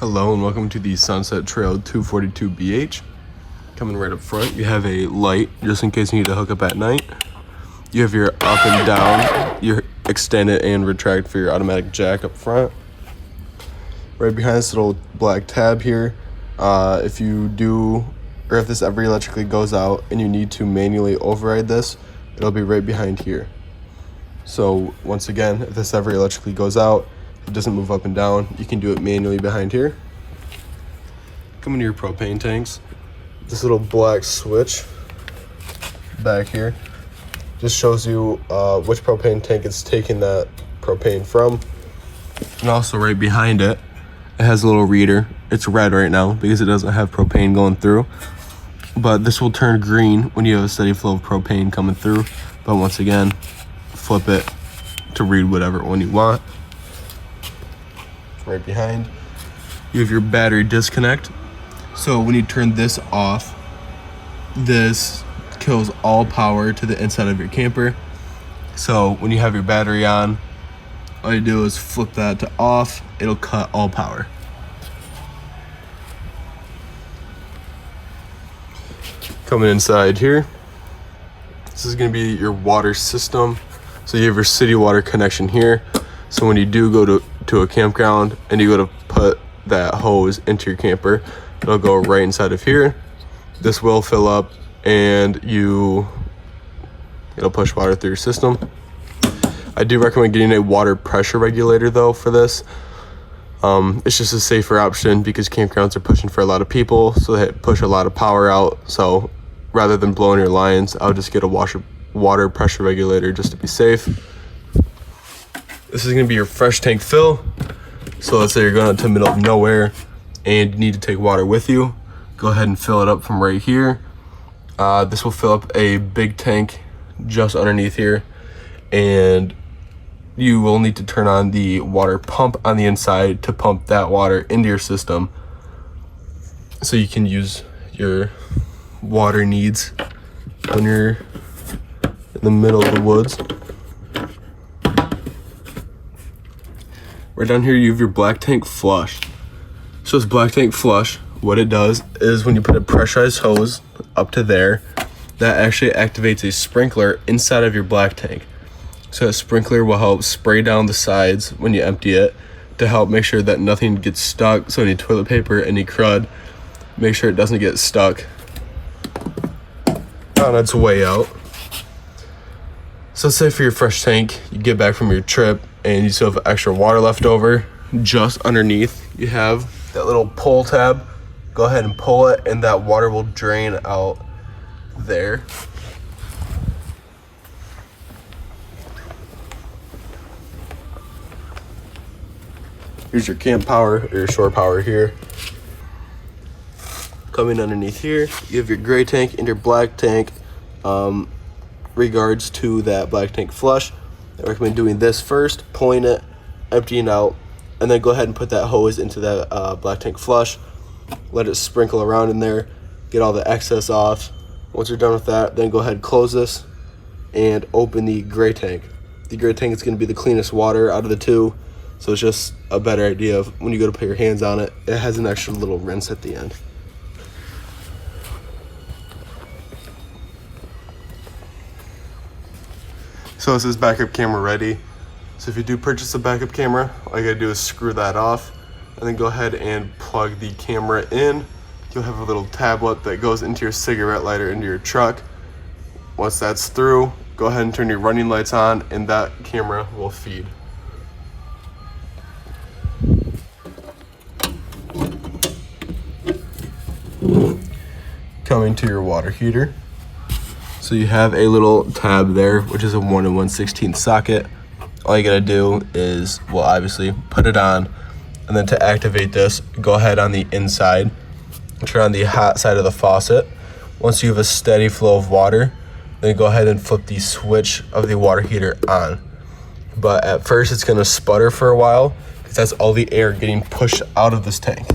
Hello and welcome to the Sunset Trail 242BH. Coming right up front, you have a light just in case you need to hook up at night. You have your up and down, your extended and retract for your automatic jack up front. Right behind this little black tab here, if this ever electrically goes out and you need to manually override this, it'll be right behind here. So once again, if this ever electrically goes out, it doesn't move up and down, you can do it manually behind here. Coming to your propane tanks, this little black switch back here just shows you which propane tank it's taking that propane from. And also right behind it, it has a little reader. It's red right now because it doesn't have propane going through, but this will turn green when you have a steady flow of propane coming through. But once again, flip it to read whatever one you want. Right behind, you have your battery disconnect. So when you turn this off, this kills all power to the inside of your camper. So when you have your battery on, all you do is flip that to off. It'll cut all power. Coming inside here, this is going to be your water system. So you have your city water connection here. So when you do go to a campground and you go to put that hose into your camper, it'll go right inside of here. This will fill up and it'll push water through your system. I do recommend getting a water pressure regulator though for this. It's just a safer option because campgrounds are pushing for a lot of people, so they push a lot of power out. So rather than blowing your lines, I'll just get a water pressure regulator just to be safe. This is going to be your fresh tank fill. So let's say you're going out to the middle of nowhere and you need to take water with you. Go ahead and fill it up from right here. This will fill up a big tank just underneath here. And you will need to turn on the water pump on the inside to pump that water into your system, so you can use your water needs when you're in the middle of the woods. Right down here, you have your black tank flush. So this black tank flush, what it does is when you put a pressurized hose up to there, that actually activates a sprinkler inside of your black tank. So a sprinkler will help spray down the sides when you empty it to help make sure that nothing gets stuck. So any toilet paper, any crud, make sure it doesn't get stuck on its way out. So say for your fresh tank, you get back from your trip and you still have extra water left over, just underneath you have that little pull tab. Go ahead and pull it and that water will drain out there. Here's your camp power or your shore power here. Coming underneath here, you have your gray tank and your black tank. Regards to that black tank flush, I recommend doing this first, pulling it, emptying out, and then go ahead and put that hose into that black tank flush. Let it sprinkle around in there, get all the excess off. Once you're done with that, then go ahead and close this and open the gray tank. The gray tank is going to be the cleanest water out of the two, so it's just a better idea of when you go to put your hands on it, it has an extra little rinse at the end. So this is backup camera ready. So if you do purchase a backup camera, all you gotta do is screw that off and then go ahead and plug the camera in. You'll have a little tablet that goes into your cigarette lighter into your truck. Once that's through, go ahead and turn your running lights on and that camera will feed. Coming to your water heater. So you have a little tab there, which is a 1 1/16 socket. All you gotta do is, well, obviously put it on, and then to activate this, go ahead on the inside, turn on the hot side of the faucet. Once you have a steady flow of water, then go ahead and flip the switch of the water heater on. But at first it's gonna sputter for a while, because that's all the air getting pushed out of this tank.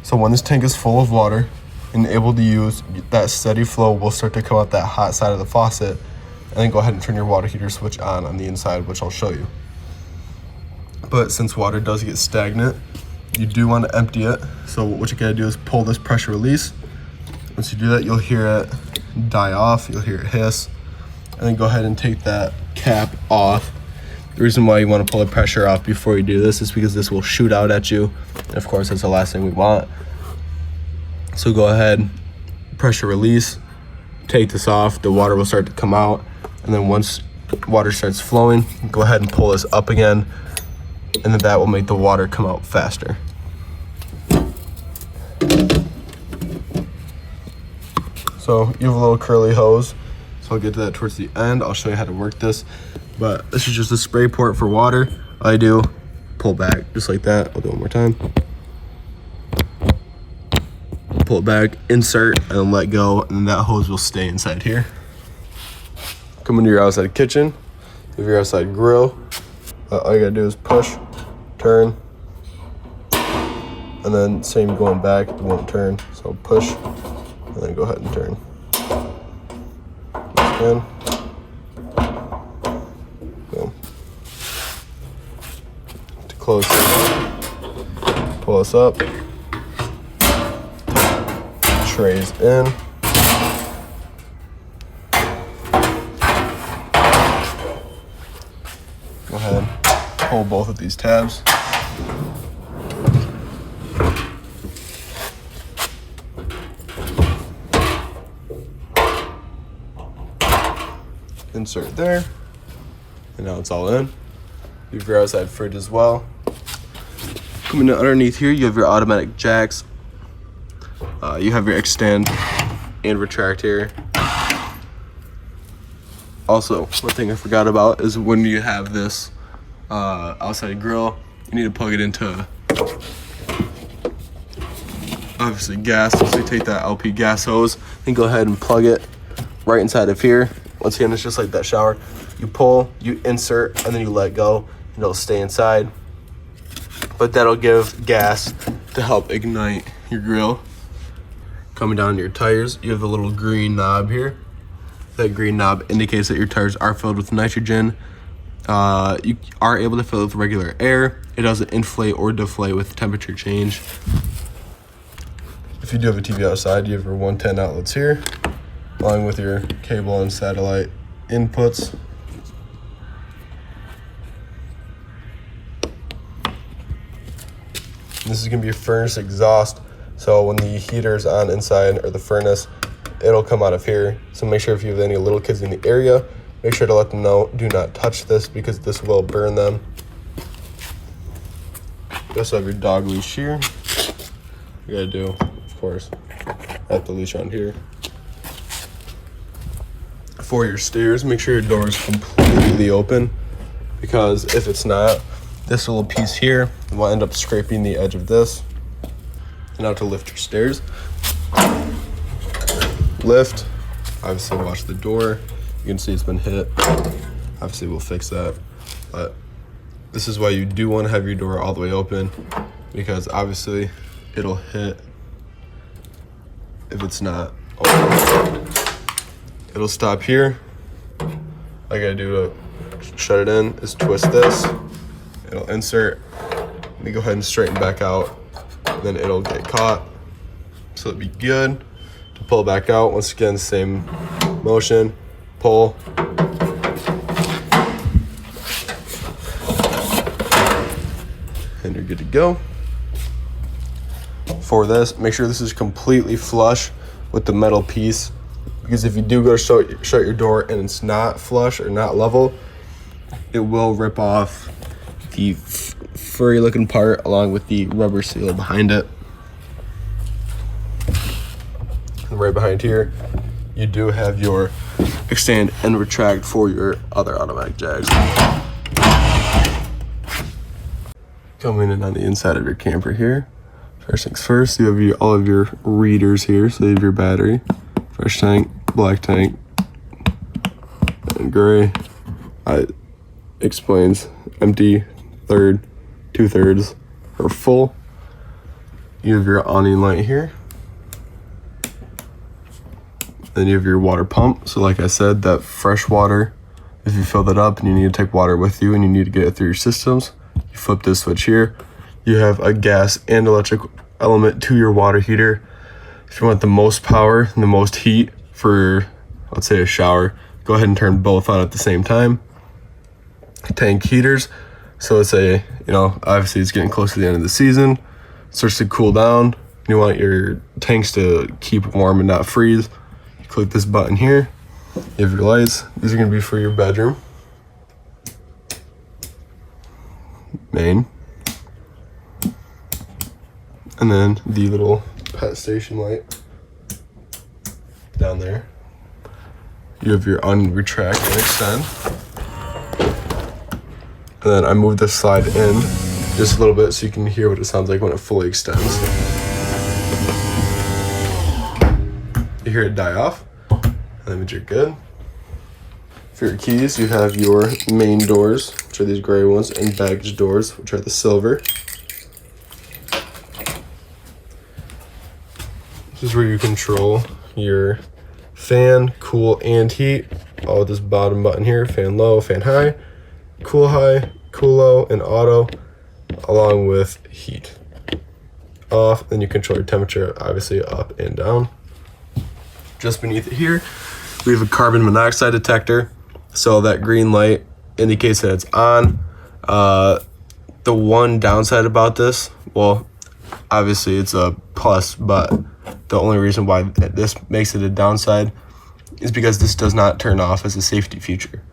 So when this tank is full of water, and able to use that steady flow, will start to come out that hot side of the faucet, and then go ahead and turn your water heater switch on the inside, which I'll show you. But since water does get stagnant, you do want to empty it. So what you gotta do is pull this pressure release. Once you do that, you'll hear it die off, you'll hear it hiss, and then go ahead and take that cap off. The reason why you want to pull the pressure off before you do this is because this will shoot out at you. And of course, that's the last thing we want. So go ahead, pressure release, take this off, the water will start to come out. And then once water starts flowing, go ahead and pull this up again, and then that will make the water come out faster. So you have a little curly hose. So I'll get to that towards the end. I'll show you how to work this. But this is just a spray port for water. All I do, pull back just like that. I'll do it one more time. Pull it back, insert, and let go, and then that hose will stay inside here. Come into your outside kitchen, have your outside grill. All you gotta do is push, turn, and then same going back, it won't turn. So push, and then go ahead and turn. Again. Boom. To close this, pull this up, trays in. Go ahead, pull both of these tabs. Insert there, and now it's all in. You have your outside fridge as well. Coming in underneath here, you have your automatic jacks. You have your extend and retract here. Also, one thing I forgot about is when you have this outside grill, you need to plug it into, obviously, gas. So you take that LP gas hose and go ahead and plug it right inside of here. Once again, it's just like that shower. You pull, you insert, and then you let go, and it'll stay inside. But that'll give gas to help ignite your grill. Coming down to your tires, you have the little green knob here. That green knob indicates that your tires are filled with nitrogen. You are able to fill it with regular air. It doesn't inflate or deflate with temperature change. If you do have a TV outside, you have your 110 outlets here, along with your cable and satellite inputs. This is gonna be a furnace exhaust, so when the heater is on inside, or the furnace, it'll come out of here. So make sure if you have any little kids in the area, make sure to let them know, do not touch this because this will burn them. You also have your dog leash here. You gotta do, of course, have the leash on here. For your stairs, make sure your door is completely open, because if it's not, this little piece here will end up scraping the edge of this. And now to lift your stairs. Lift, obviously watch the door. You can see it's been hit. Obviously we'll fix that. But this is why you do want to have your door all the way open, because obviously it'll hit if it's not open. It'll stop here. All I gotta do to shut it in is twist this. It'll insert. Let me go ahead and straighten back out. Then it'll get caught. So it'll be good to pull back out. Once again, same motion. Pull. And you're good to go. For this, make sure this is completely flush with the metal piece, because if you do go to shut your door and it's not flush or not level, it will rip off the furry looking part along with the rubber seal behind it. And right behind here, you do have your extend and retract for your other automatic jags. Coming in on the inside of your camper here. First things first, you have all of your readers here. So you have your battery, fresh tank, black tank, and gray. It explains empty, third, 2/3, or full. You have your awning light here. Then you have your water pump. So like I said, that fresh water, if you fill that up and you need to take water with you and you need to get it through your systems, you flip this switch here, you have a gas and electric element to your water heater. If you want the most power and the most heat for, let's say, a shower, go ahead and turn both on at the same time. Tank heaters, so let's say, obviously it's getting close to the end of the season, it starts to cool down, you want your tanks to keep warm and not freeze. You click this button here, you have your lights. These are going to be for your bedroom, main, and then the little pet station light down there. You have your unretract and extend. And then I move the slide in just a little bit so you can hear what it sounds like when it fully extends. You hear it die off, and that means you're good. For your keys, you have your main doors, which are these gray ones, and baggage doors, which are the silver. This is where you control your fan, cool, and heat. All with this bottom button here, fan low, fan high, cool high, cool low, and auto, along with heat off. Then you control your temperature, obviously up and down. Just beneath it here, we have a carbon monoxide detector. So that green light indicates that it's on. The one downside about this, well, obviously it's a plus, but the only reason why this makes it a downside is because this does not turn off as a safety feature.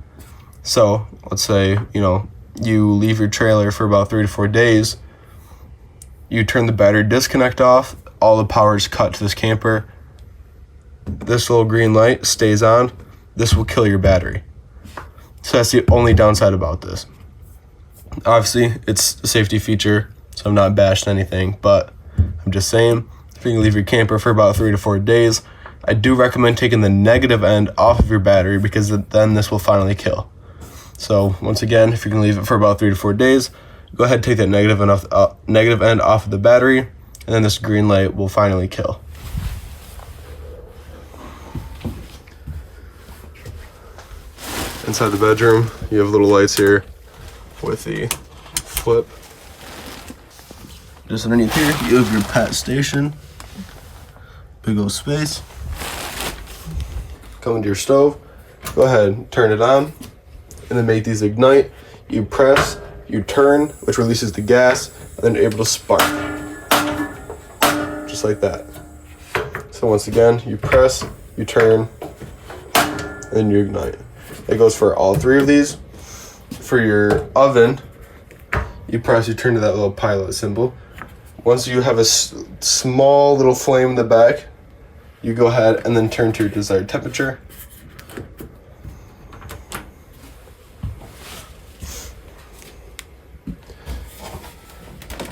So let's say, you leave your trailer for about 3 to 4 days, you turn the battery disconnect off, all the power is cut to this camper, this little green light stays on, this will kill your battery. So that's the only downside about this. Obviously, it's a safety feature, so I'm not bashing anything, but I'm just saying, if you can leave your camper for about 3 to 4 days, I do recommend taking the negative end off of your battery, because then this will finally kill. So once again, if you can leave it for about 3 to 4 days, go ahead and take that negative end off of the battery, and then this green light will finally kill. Inside the bedroom, you have little lights here with the flip. Just underneath here, you have your pet station. Big old space. Come into your stove, go ahead, turn it on, and then make these ignite. You press, you turn, which releases the gas, and then you're able to spark. Just like that. So once again, you press, you turn, and then you ignite. It goes for all 3 of these. For your oven, you press, you turn to that little pilot symbol. Once you have a small little flame in the back, you go ahead and then turn to your desired temperature.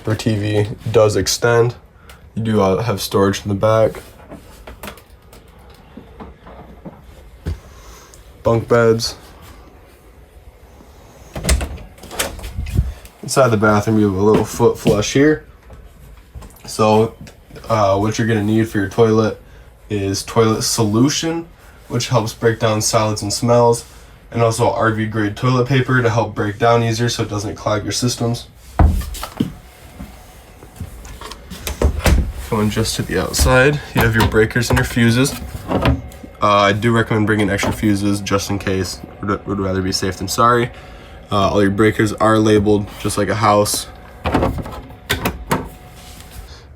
Our TV does extend. You do have storage in the back. Bunk beds. Inside the bathroom, you have a little foot flush here. So what you're gonna need for your toilet is toilet solution, which helps break down solids and smells, and also RV grade toilet paper to help break down easier so it doesn't clog your systems. Going just to the outside, you have your breakers and your fuses. I do recommend bringing extra fuses just in case. Would rather be safe than sorry. All your breakers are labeled just like a house.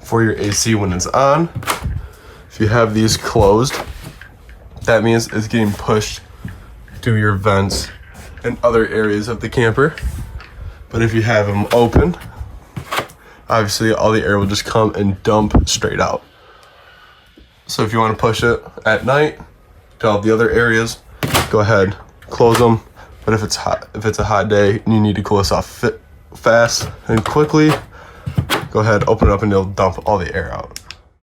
For your AC when it's on, if you have these closed, that means it's getting pushed to your vents and other areas of the camper. But if you have them open, obviously all the air will just come and dump straight out. So if you want to push it at night to all the other areas, go ahead, close them. But if it's a hot day and you need to cool this off fast and quickly, go ahead, open it up, and it'll dump all the air out.